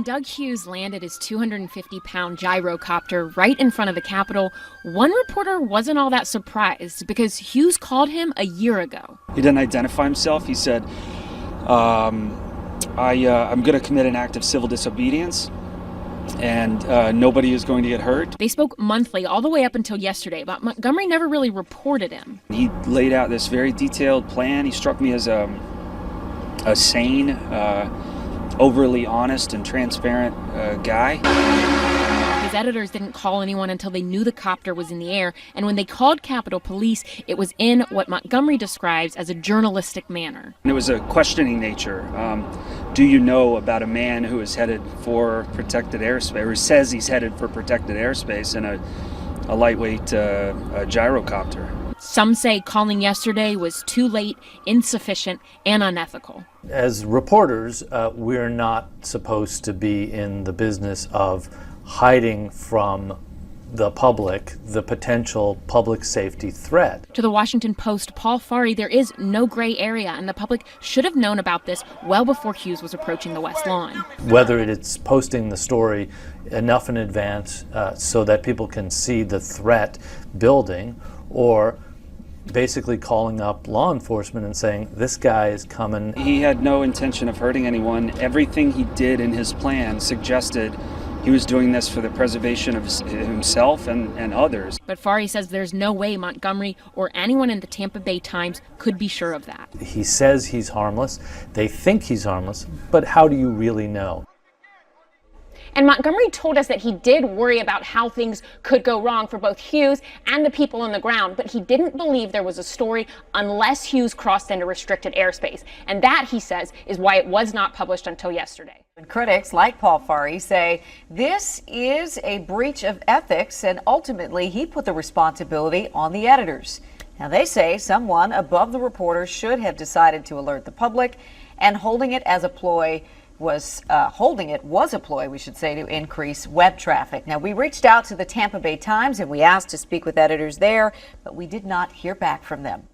When Doug Hughes landed his 250-pound gyrocopter right in front of the Capitol, one reporter wasn't all that surprised because Hughes called him a year ago. He didn't identify himself. He said, I'm going to commit an act of civil disobedience, and nobody is going to get hurt. They spoke monthly all the way up until yesterday, but Montgomery never really reported him. He laid out this very detailed plan. He struck me as a sane, overly honest and transparent guy. His editors didn't call anyone until they knew the copter was in the air, and when they called Capitol Police, it was in what Montgomery describes as a journalistic manner. It was a questioning nature. Do you know about a man who is headed for protected airspace, or says he's headed for protected airspace in a lightweight gyrocopter? Some say calling yesterday was too late, insufficient, and unethical. As reporters, we're not supposed to be in the business of hiding from the public the potential public safety threat. To the Washington Post, Paul Farhi, there is no gray area, and the public should have known about this well before Hughes was approaching the West Lawn. Whether it's posting the story enough in advance so that people can see the threat building, or basically calling up law enforcement and saying, this guy is coming. He had no intention of hurting anyone. Everything he did in his plan suggested he was doing this for the preservation of himself and others. But Farhi says there's no way Montgomery or anyone in the Tampa Bay Times could be sure of that. He says he's harmless. They think he's harmless, but how do you really know? And Montgomery told us that he did worry about how things could go wrong for both Hughes and the people on the ground, but he didn't believe there was a story unless Hughes crossed into restricted airspace. And that, he says, is why it was not published until yesterday. Critics like Paul Farhi say this is a breach of ethics, and ultimately he put the responsibility on the editors. Now, they say someone above the reporters should have decided to alert the public, and holding it was a ploy, we should say, to increase web traffic. Now, we reached out to the Tampa Bay Times and we asked to speak with editors there, but we did not hear back from them.